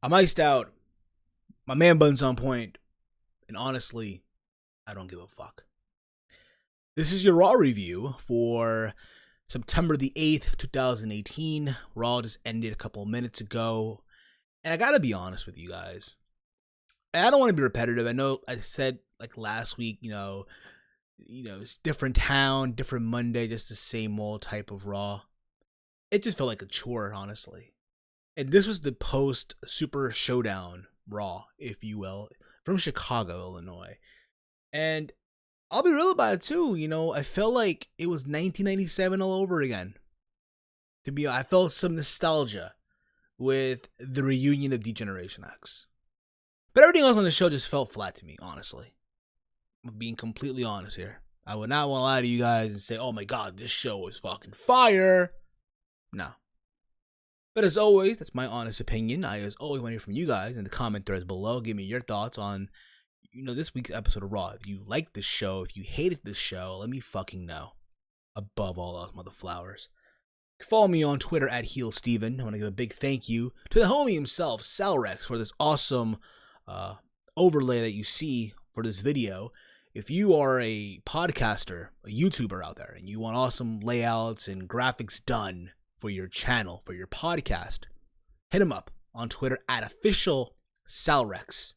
I'm iced out. My man bun's on point. And honestly, I don't give a fuck. This is your Raw review for September the 8th, 2018. Raw just ended a couple of minutes ago. And I gotta be honest with you guys. And I don't want to be repetitive. I know I said like last week, it's different town, different Monday, just the same old type of Raw. It just felt like a chore, honestly. And this was the post Super Showdown Raw, if you will, from Chicago, Illinois. And I'll be real about it too. I felt like it was 1997 all over again. I felt some nostalgia with the reunion of D-Generation X. But everything else on the show just felt flat to me, honestly. I'm being completely honest here. I would not want to lie to you guys and say, oh my god, this show is fucking fire. No. But as always, that's my honest opinion. I as always want to hear from you guys in the comment threads below. Give me your thoughts on, this week's episode of Raw. If you liked this show, if you hated this show, let me fucking know. Above all else, motherflowers. Follow me on Twitter at HeelSteven. I want to give a big thank you to the homie himself, Salrex, for this awesome overlay that you see for this video. If you are a podcaster, a YouTuber out there, and you want awesome layouts and graphics done for your channel, for your podcast, hit him up on Twitter at official Salrex.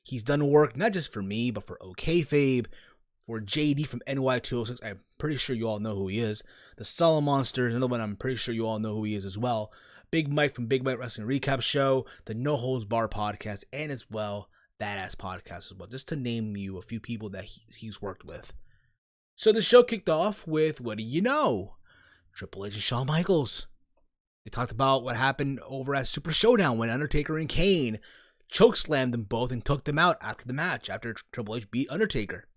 He's done work not just for me, but for OKFabe, for JD from NY206. I'm pretty sure you all know who he is. The Solid Monsters, another one I'm pretty sure you all know who he is as well. Big Mike from Big Mike Wrestling Recap Show, the No Holds Bar podcast, and as well, That Ass podcast as well. Just to name you a few people that he's worked with. So the show kicked off with, what do you know? Triple H and Shawn Michaels. They talked about what happened over at Super Showdown when Undertaker and Kane chokeslammed them both and took them out after the match, after Triple H beat Undertaker.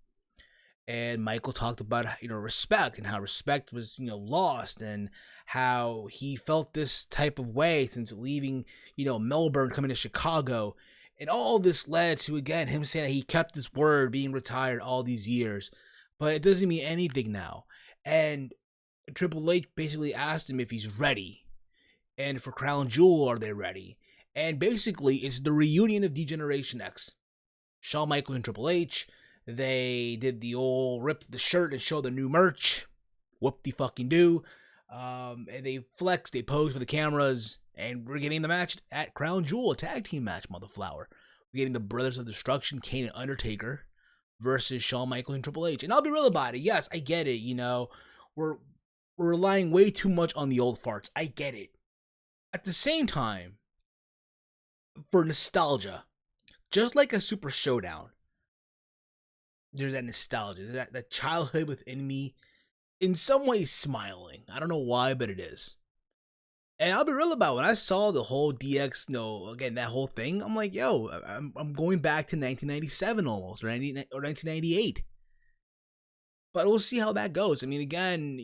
And Michael talked about, respect and how respect was, lost, and how he felt this type of way since leaving, Melbourne, coming to Chicago. And all this led to, again, him saying that he kept his word, being retired all these years. But it doesn't mean anything now. And Triple H basically asked him if he's ready. And for Crown Jewel, are they ready? And basically, it's the reunion of D-Generation X. Shawn Michaels and Triple H. They did the old rip the shirt and show the new merch. Whoop-de-fucking-do. And they flexed, they posed for the cameras. And we're getting the match at Crown Jewel, a tag team match, motherflower. We're getting the Brothers of Destruction, Kane and Undertaker, versus Shawn Michaels and Triple H. And I'll be real about it. Yes, I get it, We're relying way too much on the old farts. I get it. At the same time, for nostalgia, just like a Super Showdown, there's that nostalgia, that childhood within me, in some ways smiling. I don't know why, but it is. And I'll be real about it. When I saw the whole DX, again, that whole thing, I'm like, yo, I'm going back to 1997 almost, or 1998. But we'll see how that goes. I mean, again,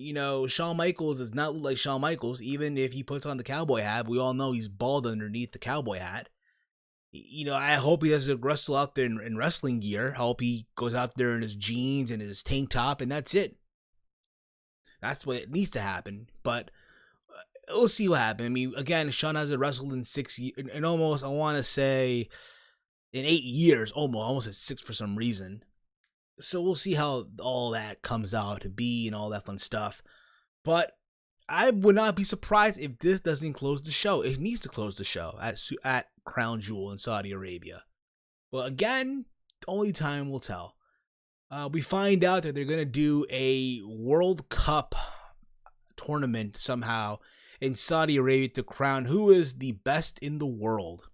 Shawn Michaels does not look like Shawn Michaels, even if he puts on the cowboy hat. We all know he's bald underneath the cowboy hat. I hope he doesn't wrestle out there in wrestling gear. I hope he goes out there in his jeans and his tank top, and that's it. That's what it needs to happen. But we'll see what happens. I mean, again, Shawn hasn't wrestled in 6 years, and almost, I want to say, in 8 years, almost at 6 for some reason. So we'll see how all that comes out to be and all that fun stuff. But I would not be surprised if this doesn't close the show. It needs to close the show at Crown Jewel in Saudi Arabia. But again, only time will tell. We find out that they're going to do a World Cup tournament somehow in Saudi Arabia to crown who is the best in the world.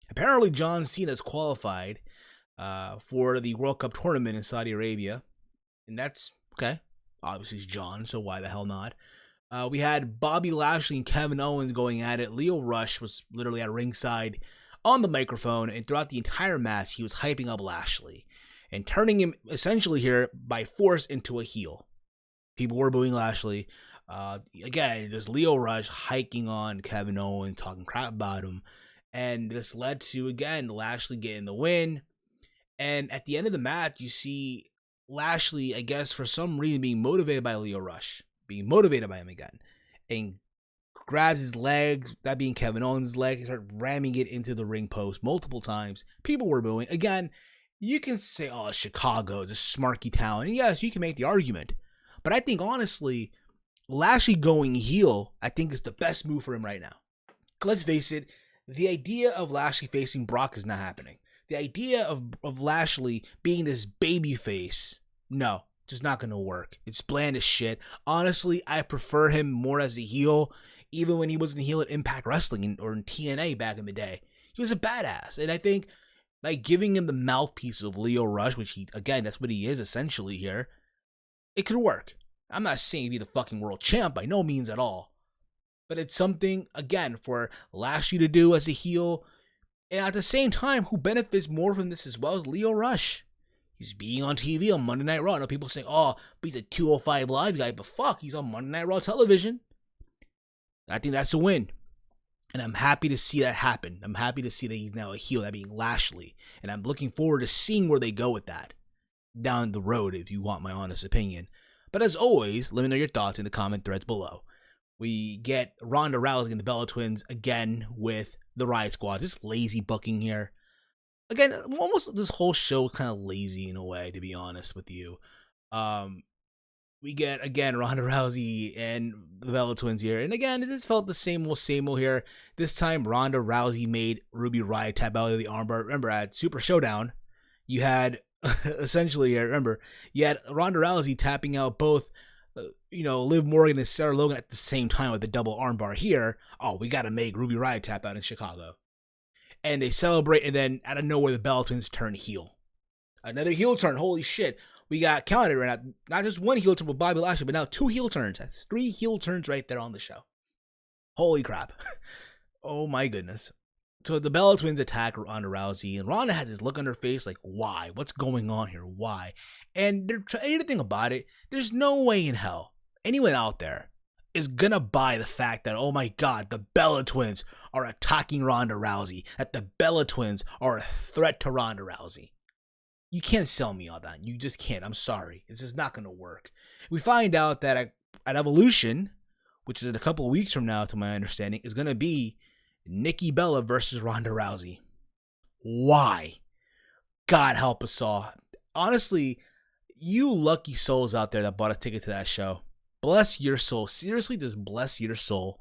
Apparently, John Cena is qualified for the World Cup tournament in Saudi Arabia. And that's okay. Obviously, it's John, so why the hell not? We had Bobby Lashley and Kevin Owens going at it. Leo Rush was literally at ringside on the microphone, and throughout the entire match, he was hyping up Lashley and turning him essentially here by force into a heel. People were booing Lashley. Again, there's Leo Rush hiking on Kevin Owens, talking crap about him. And this led to, again, Lashley getting the win. And at the end of the match, you see Lashley, I guess, for some reason, being motivated by Leo Rush. Being motivated by him again. And grabs his legs, that being Kevin Owens' leg, he started ramming it into the ring post multiple times. People were booing. Again, you can say, oh, Chicago, the smarky town. And yes, you can make the argument. But I think, honestly, Lashley going heel, I think, is the best move for him right now. Let's face it, the idea of Lashley facing Brock is not happening. The idea of Lashley being this baby face, no, just not going to work. It's bland as shit. Honestly, I prefer him more as a heel, even when he wasn't a heel at Impact Wrestling or in TNA back in the day. He was a badass. And I think by giving him the mouthpiece of Lio Rush, which he, again, that's what he is essentially here, it could work. I'm not saying he'd be the fucking world champ by no means at all. But it's something, again, for Lashley to do as a heel. And at the same time, who benefits more from this as well is Lio Rush. He's being on TV on Monday Night Raw. I know people saying, oh, but he's a 205 Live guy. But fuck, he's on Monday Night Raw television. I think that's a win. And I'm happy to see that happen. I'm happy to see that he's now a heel, that being Lashley. And I'm looking forward to seeing where they go with that down the road, if you want my honest opinion. But as always, let me know your thoughts in the comment threads below. We get Ronda Rousey and the Bella Twins again with the Riot Squad. Just lazy booking here. Again, almost this whole show kind of lazy in a way, to be honest with you. We get, again, Ronda Rousey and the Bella Twins here. And again, it just felt the same old here. This time, Ronda Rousey made Ruby Riott tap out of the armbar. Remember, at Super Showdown, you had, essentially here, remember, you had Ronda Rousey tapping out both Liv Morgan and Sarah Logan at the same time with the double armbar here. Oh, we got to make Ruby Riott tap out in Chicago. And they celebrate, and then out of nowhere, the Bella Twins turn heel. Another heel turn. Holy shit. We got counted right now. Not just one heel turn with Bobby Lashley, but now 2 heel turns. That's 3 heel turns right there on the show. Holy crap. Oh my goodness. So the Bella Twins attack Ronda Rousey, and Ronda has this look on her face like, why? What's going on here? Why? And anything about it, there's no way in hell anyone out there is gonna buy the fact that, oh my god, the Bella Twins are attacking Ronda Rousey, that the Bella Twins are a threat to Ronda Rousey. You can't sell me all that. You just can't. I'm sorry. It's just not gonna work. We find out that at Evolution, which is in a couple of weeks from now, to my understanding, is gonna be Nikki Bella versus Ronda Rousey. Why? God help us all. Honestly, you lucky souls out there that bought a ticket to that show. Bless your soul. Seriously, just bless your soul.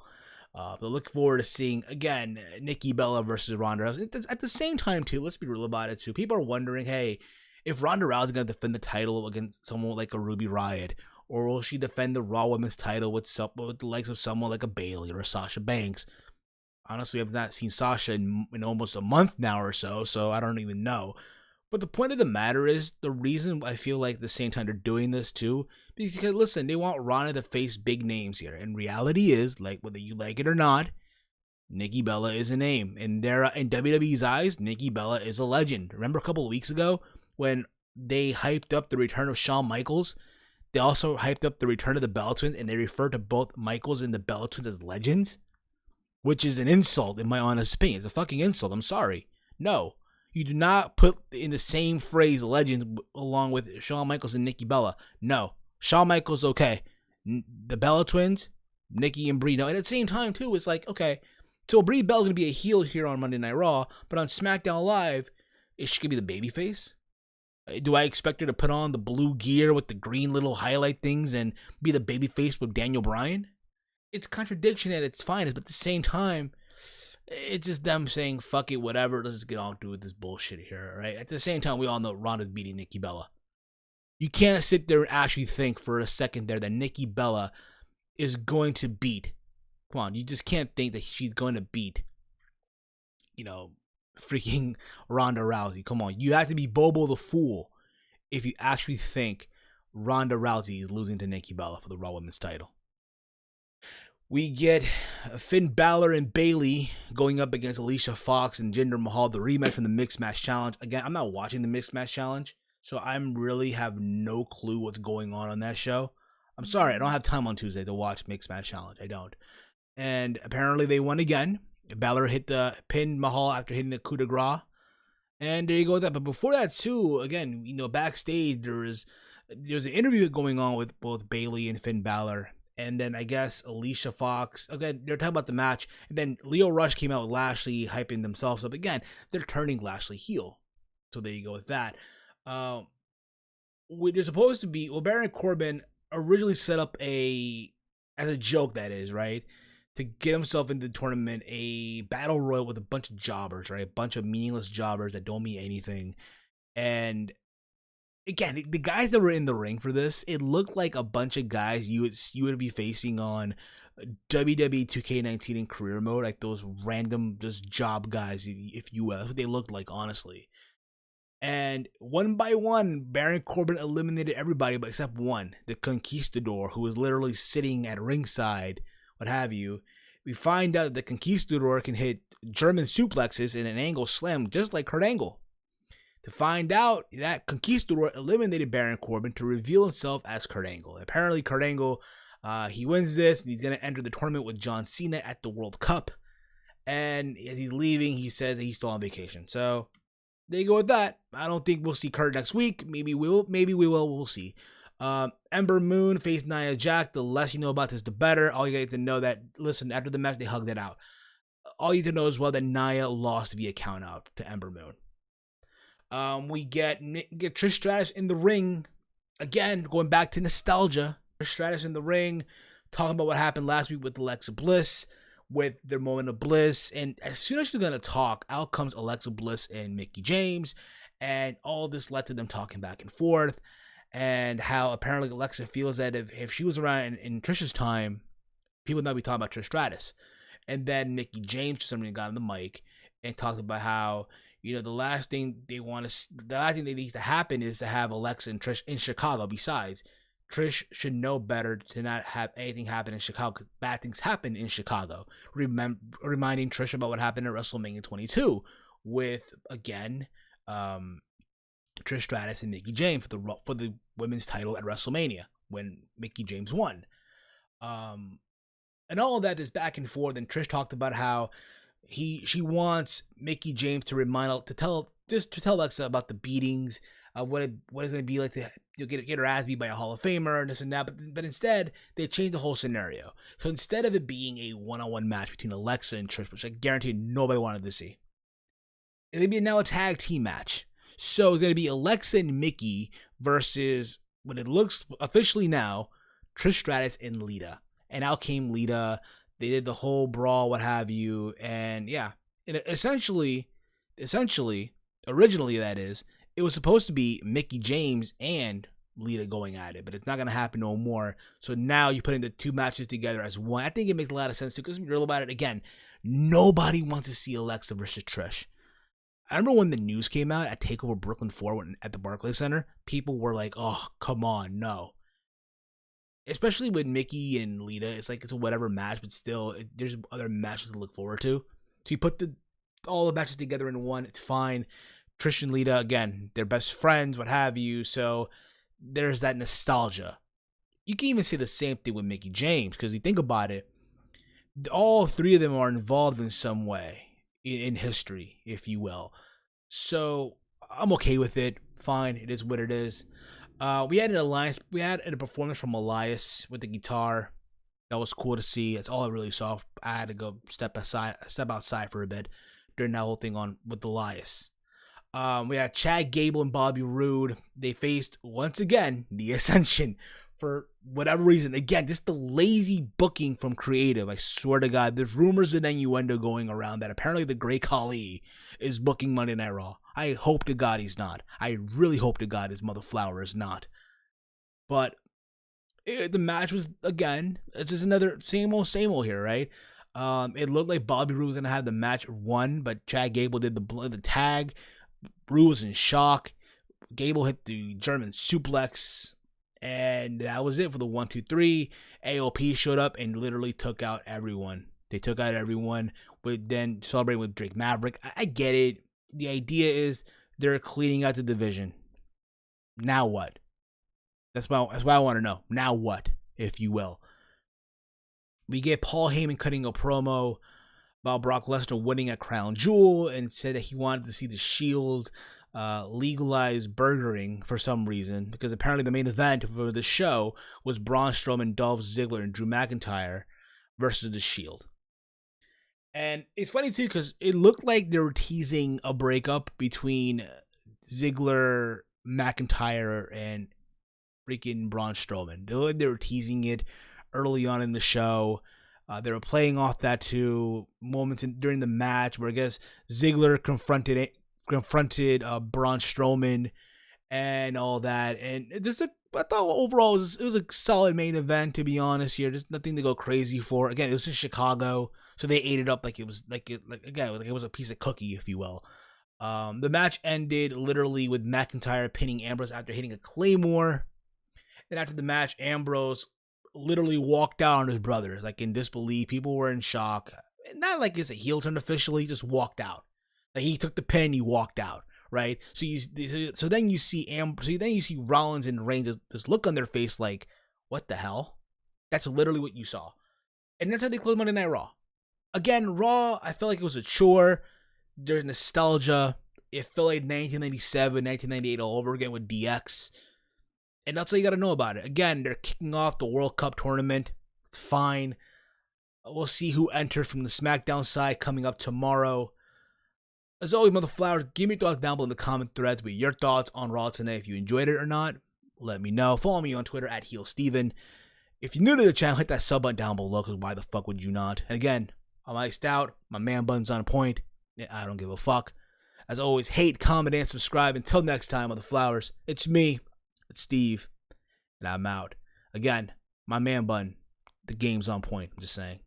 But look forward to seeing, again, Nikki Bella versus Ronda Rousey. At the same time, too, let's be real about it, too. People are wondering, hey, if Ronda Rousey is going to defend the title against someone like a Ruby Riott, or will she defend the Raw Women's title with the likes of someone like a Bayley or a Sasha Banks? Honestly, I've not seen Sasha in almost a month now or so I don't even know. But the point of the matter is, the reason I feel like at the same time they're doing this too, because listen, they want Ronda to face big names here. And reality is, like, whether you like it or not, Nikki Bella is a name. And in WWE's eyes, Nikki Bella is a legend. Remember a couple of weeks ago when they hyped up the return of Shawn Michaels? They also hyped up the return of the Bella Twins, and they referred to both Michaels and the Bella Twins as legends, which is an insult in my honest opinion. It's a fucking insult. I'm sorry. No. You do not put in the same phrase legends along with Shawn Michaels and Nikki Bella. No. Shawn Michaels, okay. The Bella Twins, Nikki and Brie. No, and at the same time, too, it's like, okay, so Brie Bella's going to be a heel here on Monday Night Raw, but on SmackDown Live, is she going to be the babyface? Do I expect her to put on the blue gear with the green little highlight things and be the babyface with Daniel Bryan? It's contradiction at its finest, but at the same time, it's just them saying, fuck it, whatever, let's just get on with this bullshit here, right? At the same time, we all know Ronda's beating Nikki Bella. You can't sit there and actually think for a second there that Nikki Bella is going to beat. Come on, you just can't think that she's going to beat, freaking Ronda Rousey. Come on, you have to be Bobo the Fool if you actually think Ronda Rousey is losing to Nikki Bella for the Raw Women's title. We get Finn Balor and Bayley going up against Alicia Fox and Jinder Mahal, the rematch from the Mixed Match Challenge. Again, I'm not watching the Mixed Match Challenge, so I really have no clue what's going on that show. I'm sorry, I don't have time on Tuesday to watch Mixed Match Challenge. I don't. And apparently they won again. Balor pinned Mahal after hitting the coup de grace. And there you go with that. But before that, too, again, backstage, there was an interview going on with both Bayley and Finn Balor. And then I guess Alicia Fox, again, they're talking about the match. And then Lio Rush came out with Lashley hyping themselves up. Again, they're turning Lashley heel. So there you go with that. They're supposed to be, Baron Corbin originally set up as a joke, that is, right? To get himself into the tournament, a battle royal with a bunch of jobbers, right? A bunch of meaningless jobbers that don't mean anything. And again, the guys that were in the ring for this, it looked like a bunch of guys you would be facing on WWE 2K19 in career mode, like those random just job guys, if you will. That's what they looked like, honestly. And one by one, Baron Corbin eliminated everybody but except one, the Conquistador, who was literally sitting at ringside, what have you. We find out that the Conquistador can hit German suplexes in an angle slam just like Kurt Angle. To find out that Conquistador eliminated Baron Corbin to reveal himself as Kurt Angle. Apparently, Kurt Angle, he wins this, and he's going to enter the tournament with John Cena at the World Cup. And as he's leaving, he says that he's still on vacation. So there you go with that. I don't think we'll see Kurt next week. Maybe we will. Maybe we will. We'll see. Ember Moon faced Nia Jax. The less you know about this, the better. All you got to know that, listen, after the match, they hugged it out. All you need to know as well that Nia lost via count out to Ember Moon. We get Trish Stratus in the ring. Again, going back to nostalgia. Trish Stratus in the ring, talking about what happened last week with Alexa Bliss, with their moment of bliss. And as soon as she's going to talk, out comes Alexa Bliss and Mickie James. And all this led to them talking back and forth. And how apparently Alexa feels that if she was around in Trish's time, people would not be talking about Trish Stratus. And then Mickie James, somebody got on the mic and talked about how, you know, the last thing that needs to happen is to have Alexa and Trish in Chicago. Besides, Trish should know better to not have anything happen in Chicago, because bad things happen in Chicago. Reminding Trish about what happened at WrestleMania 22 with, again, Trish Stratus and Mickie James for the women's title at WrestleMania when Mickie James won. And all of that is back and forth. And Trish talked about how she wants Mickie James to tell Alexa about the beatings of what it's going to be like to get her ass beat by a Hall of Famer and this and that. But instead, they changed the whole scenario. So instead of it being a one-on-one match between Alexa and Trish, which I guarantee nobody wanted to see, it's going to be now a tag team match. So it's going to be Alexa and Mickie versus, what it looks officially now, Trish Stratus and Lita. And out came Lita. They did the whole brawl, what have you. And yeah, and essentially, originally that is, it was supposed to be Mickie James and Lita going at it, but it's not going to happen no more. So now you're putting the two matches together as one. I think it makes a lot of sense too, because we're real about it. Again, nobody wants to see Alexa versus Trish. I remember when the news came out at TakeOver Brooklyn 4 at the Barclays Center, people were like, oh, come on, no. Especially with Mickie and Lita, it's like it's a whatever match, but still, there's other matches to look forward to. So you put all the matches together in one, it's fine. Trish and Lita, again, they're best friends, what have you, so there's that nostalgia. You can even say the same thing with Mickie James, because you think about it, all three of them are involved in some way in history, if you will. So I'm okay with it. Fine, it is what it is. We had a performance from Elias with the guitar. That was cool to see. That's all I really saw. I had to go step outside for a bit during that whole thing with Elias. We had Chad Gable and Bobby Roode. They faced, once again, the Ascension for whatever reason. Again, just the lazy booking from creative. I swear to God, there's rumors and innuendo going around that apparently the Great Khali is booking Monday Night Raw. I hope to God he's not. I really hope to God his mother flower is not. But the match was, again, it's just another same old here, right? It looked like Bobby Roode was going to have the match won, but Chad Gable did the tag. Roode was in shock. Gable hit the German suplex, and that was it for the 1, 2, 3. AOP showed up and literally took out everyone. They took out everyone, then celebrating with Drake Maverick. I get it. The idea is they're cleaning out the division. Now what? That's what I want to know. Now what, if you will? We get Paul Heyman cutting a promo about Brock Lesnar winning a crown jewel and said that he wanted to see the Shield legalized burgering for some reason, because apparently the main event for the show was Braun Strowman, Dolph Ziggler, and Drew McIntyre versus The Shield. And it's funny too, because it looked like they were teasing a breakup between Ziggler, McIntyre, and freaking Braun Strowman. They looked like they were teasing it early on in the show. They were playing off that too moments during the match where I guess Ziggler confronted Braun Strowman and all that. And I thought overall it was a solid main event, to be honest. Here, just nothing to go crazy for. Again, it was in Chicago, so they ate it up like it was a piece of cookie, if you will. The match ended literally with McIntyre pinning Ambrose after hitting a Claymore. And after the match, Ambrose literally walked out on his brother, like in disbelief. People were in shock. Not like it's a heel turn officially, he just walked out. Like he took the pin, he walked out, right? So then you see Rollins and Reigns just look on their face like, what the hell? That's literally what you saw. And that's how they closed Monday Night Raw. Again, Raw, I felt like it was a chore. There's nostalgia. It felt like 1997, 1998 all over again with DX. And that's all you got to know about it. Again, they're kicking off the World Cup tournament. It's fine. We'll see who enters from the SmackDown side coming up tomorrow. As always, Mother Flowers, give me your thoughts down below in the comment threads with your thoughts on Raw tonight. If you enjoyed it or not, let me know. Follow me on Twitter at HeelSteven. If you're new to the channel, hit that sub button down below, because why the fuck would you not? And again, I'm iced out. My man button's on point. I don't give a fuck. As always, hate, comment, and subscribe. Until next time, Mother Flowers, it's me. It's Steve, and I'm out. Again, my man bun, the game's on point, I'm just saying.